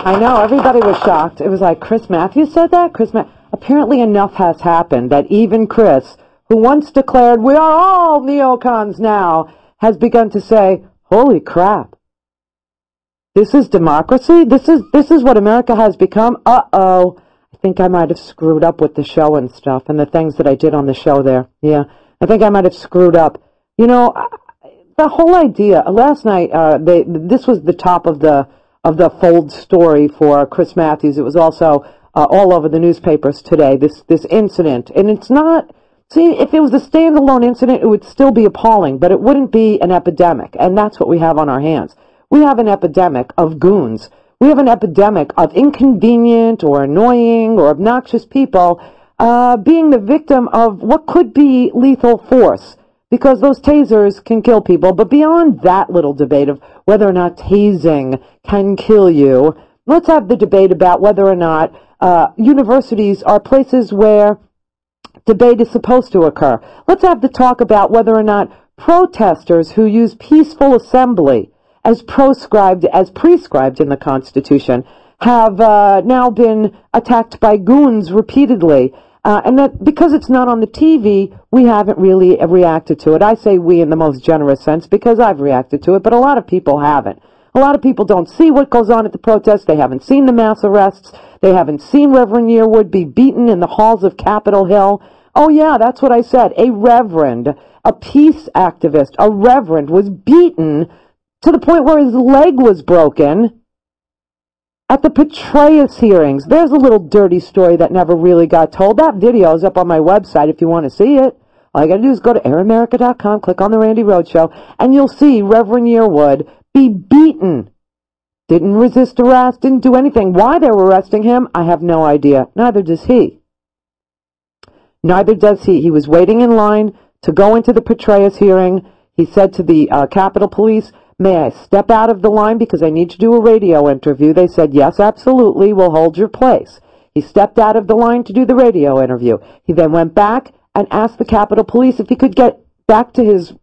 I know, everybody was shocked. It was like, Chris Matthews said that? Apparently enough has happened that even Chris, who once declared, we are all neocons now, has begun to say, holy crap. This is democracy? This is what America has become? Uh-oh. I think I might have screwed up with the show and stuff and the things that I did on the show there. Yeah, I think I might have screwed up. You know, the whole idea, last night, this was the top of the fold story for Chris Matthews. It was also all over the newspapers today, this incident. And it's not, see, if it was a standalone incident, it would still be appalling, but it wouldn't be an epidemic. And that's what we have on our hands. We have an epidemic of goons. We have an epidemic of inconvenient or annoying or obnoxious people being the victim of what could be lethal force, because those tasers can kill people. But beyond that little debate of whether or not tasing can kill you, let's have the debate about whether or not universities are places where debate is supposed to occur. Let's have the talk about whether or not protesters who use peaceful assembly as prescribed in the Constitution have now been attacked by goons repeatedly. And that because it's not on the TV, we haven't really reacted to it. I say we in the most generous sense because I've reacted to it, but a lot of people haven't. A lot of people don't see what goes on at the protests. They haven't seen the mass arrests. They haven't seen Reverend Yearwood be beaten in the halls of Capitol Hill. Oh, yeah, that's what I said. A reverend, a peace activist, a reverend was beaten to the point where his leg was broken at the Petraeus hearings. There's a little dirty story that never really got told. That video is up on my website if you want to see it. All you got to do is go to airamerica.com, click on the Randi Rhodes Show, and you'll see Reverend Yearwood be beaten. Didn't resist arrest, didn't do anything. Why they were arresting him, I have no idea. Neither does he. Neither does he. He was waiting in line to go into the Petraeus hearing. He said to the Capitol Police, may I step out of the line because I need to do a radio interview? They said, yes, absolutely, we'll hold your place. He stepped out of the line to do the radio interview. He then went back and asked the Capitol Police if he could get back to his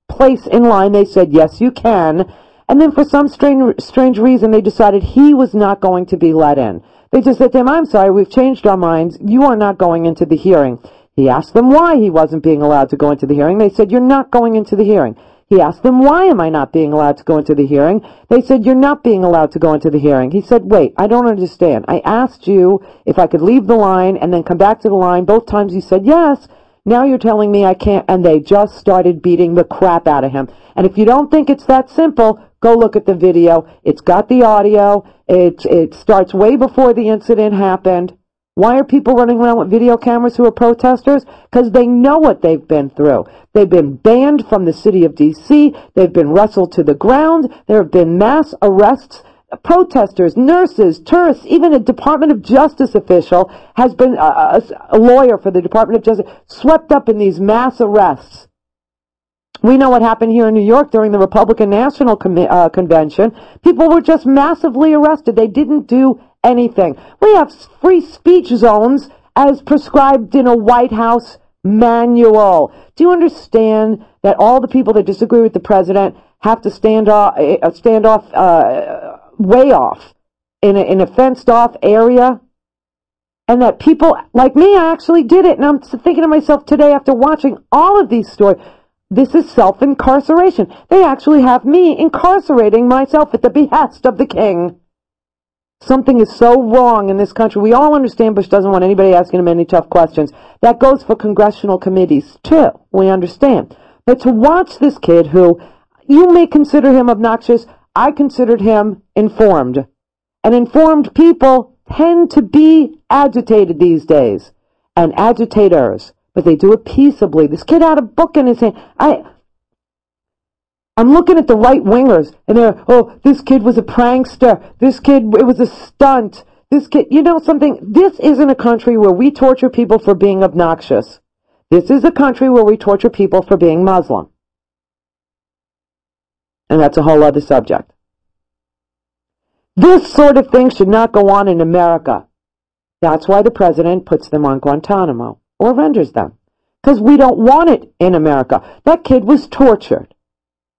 place in line. They said, yes, you can. And then for some strange reason, they decided he was not going to be let in. They just said to him, I'm sorry, we've changed our minds. You are not going into the hearing. He asked them why he wasn't being allowed to go into the hearing. They said, you're not going into the hearing. He asked them, why am I not being allowed to go into the hearing? They said, you're not being allowed to go into the hearing. He said, wait, I don't understand. I asked you if I could leave the line and then come back to the line. Both times you said yes. Now you're telling me I can't. And they just started beating the crap out of him. And if you don't think it's that simple, go look at the video. It's got the audio. It starts way before the incident happened. Why are people running around with video cameras who are protesters? Because they know what they've been through. They've been banned from the city of D.C. They've been wrestled to the ground. There have been mass arrests. Protesters, nurses, tourists, even a Department of Justice official has been, a lawyer for the Department of Justice, swept up in these mass arrests. We know what happened here in New York during the Republican National Convention. People were just massively arrested. They didn't do anything. We have free speech zones as prescribed in a White House manual. Do you understand that all the people that disagree with the president have to stand off way off in a fenced off area? And that people like me, I actually did it. And I'm thinking to myself today after watching all of these stories, this is self-incarceration. They actually have me incarcerating myself at the behest of the king. Something is so wrong in this country. We all understand Bush doesn't want anybody asking him any tough questions. That goes for congressional committees, too. We understand. But to watch this kid who, you may consider him obnoxious, I considered him informed. And informed people tend to be agitated these days. And agitators. But they do it peaceably. This kid had a book in his hand. I'm looking at the right-wingers, and they're, oh, this kid was a prankster. This kid, it was a stunt. This kid, you know something? This isn't a country where we torture people for being obnoxious. This is a country where we torture people for being Muslim. And that's a whole other subject. This sort of thing should not go on in America. That's why the president puts them on Guantanamo, or renders them. Because we don't want it in America. That kid was tortured.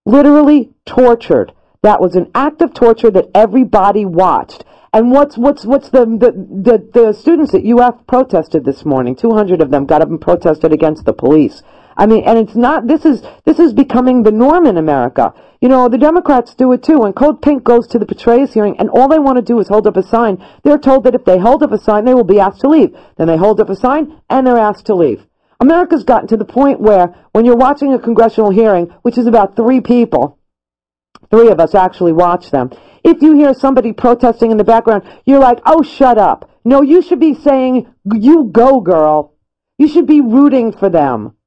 Literally tortured. That was an act of torture that everybody watched. And what's the students at UF protested this morning? 200 of them got up and protested against the police. I mean, and it's not, this is becoming the norm in America. You know, the Democrats do it too. When Code Pink goes to the Petraeus hearing and all they want to do is hold up a sign, they're told that if they hold up a sign, they will be asked to leave. Then they hold up a sign and they're asked to leave. America's gotten to the point where when you're watching a congressional hearing, which is about 3 people, 3 of us actually watch them, if you hear somebody protesting in the background, you're like, oh, shut up. No, you should be saying, you go, girl. You should be rooting for them.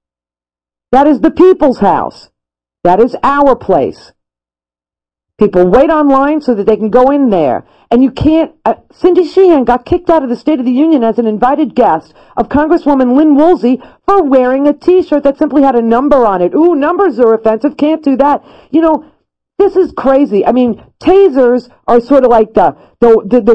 That is the people's house. That is our place. People wait online so that they can go in there. And you can't... Cindy Sheehan got kicked out of the State of the Union as an invited guest of Congresswoman Lynn Woolsey for wearing a T-shirt that simply had a number on it. Ooh, numbers are offensive. Can't do that. You know, this is crazy. I mean, tasers are sort of like the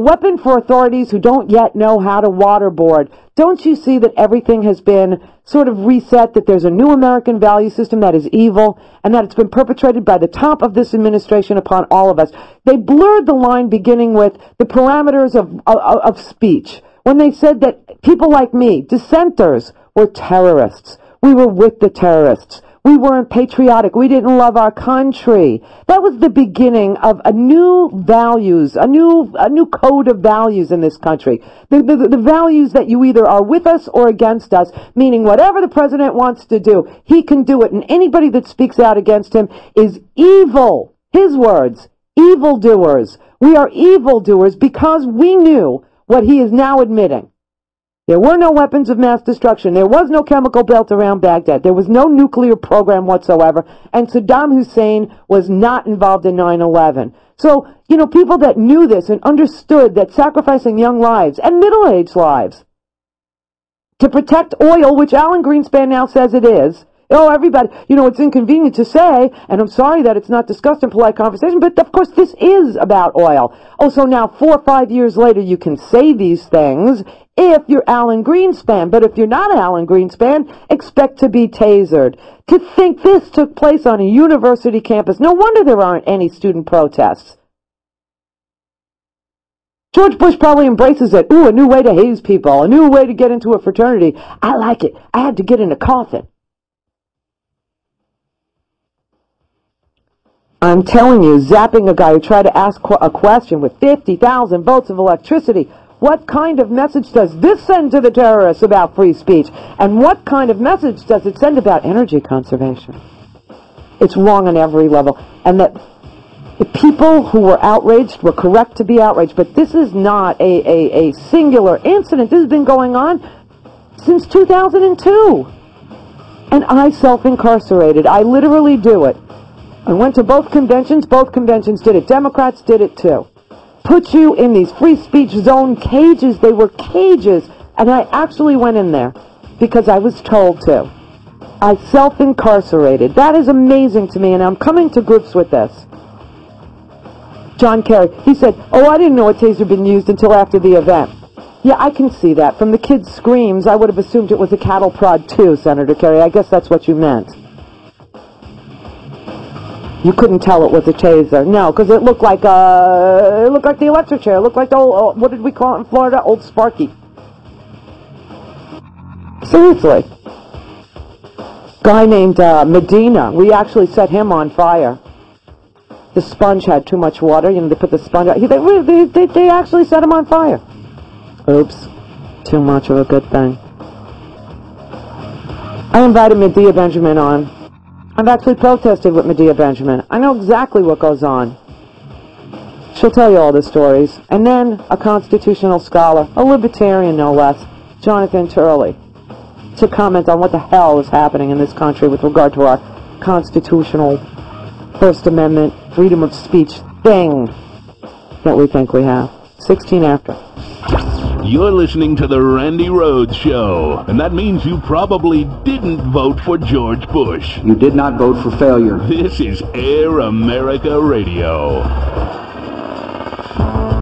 weapon for authorities who don't yet know how to waterboard. Don't you see that everything has been sort of reset, that there's a new American value system that is evil, and that it's been perpetrated by the top of this administration upon all of us? They blurred the line beginning with the parameters of speech when they said that people like me, dissenters, were terrorists. We were with the terrorists. We weren't patriotic. We didn't love our country. That was the beginning of a new values, a new code of values in this country. The values that you either are with us or against us, meaning whatever the president wants to do, he can do it. And anybody that speaks out against him is evil. His words, evildoers. We are evildoers because we knew what he is now admitting. There were no weapons of mass destruction. There was no chemical belt around Baghdad. There was no nuclear program whatsoever. And Saddam Hussein was not involved in 9/11. So, you know, people that knew this and understood that sacrificing young lives and middle-aged lives to protect oil, which Alan Greenspan now says it is. Oh, everybody, you know, it's inconvenient to say, and I'm sorry that it's not discussed in polite conversation, but of course this is about oil. Oh, so now 4 or 5 years later you can say these things if you're Alan Greenspan, but if you're not Alan Greenspan, expect to be tasered. To think this took place on a university campus, no wonder there aren't any student protests. George Bush probably embraces it. Ooh, a new way to haze people, a new way to get into a fraternity. I like it. I had to get in a coffin. I'm telling you, zapping a guy who tried to ask a question with 50,000 volts of electricity. What kind of message does this send to the terrorists about free speech? And what kind of message does it send about energy conservation? It's wrong on every level. And that the people who were outraged were correct to be outraged. But this is not a singular incident. This has been going on since 2002. And I self-incarcerated. I literally do it. I went to both conventions did it. Democrats did it too. Put you in these free speech zone cages. They were cages. And I actually went in there because I was told to. I self-incarcerated. That is amazing to me, and I'm coming to grips with this. John Kerry, he said, oh, I didn't know a taser had been used until after the event. Yeah, I can see that. From the kids' screams, I would have assumed it was a cattle prod too, Senator Kerry. I guess that's what you meant. You couldn't tell it was a taser. No, because it looked like the electric chair. It looked like the old, what did we call it in Florida? Old Sparky. Seriously. Guy named Medina. We actually set him on fire. The sponge had too much water. You know, they put the sponge out. They actually set him on fire. Oops. Too much of a good thing. I invited Medea Benjamin on. I've actually protested with Medea Benjamin. I know exactly what goes on. She'll tell you all the stories. And then a constitutional scholar, a libertarian no less, Jonathan Turley, to comment on what the hell is happening in this country with regard to our constitutional First Amendment freedom of speech thing that we think we have. 16 after. You're listening to the Randi Rhodes Show, and that means you probably didn't vote for George Bush. You did not vote for failure. This is Air America Radio.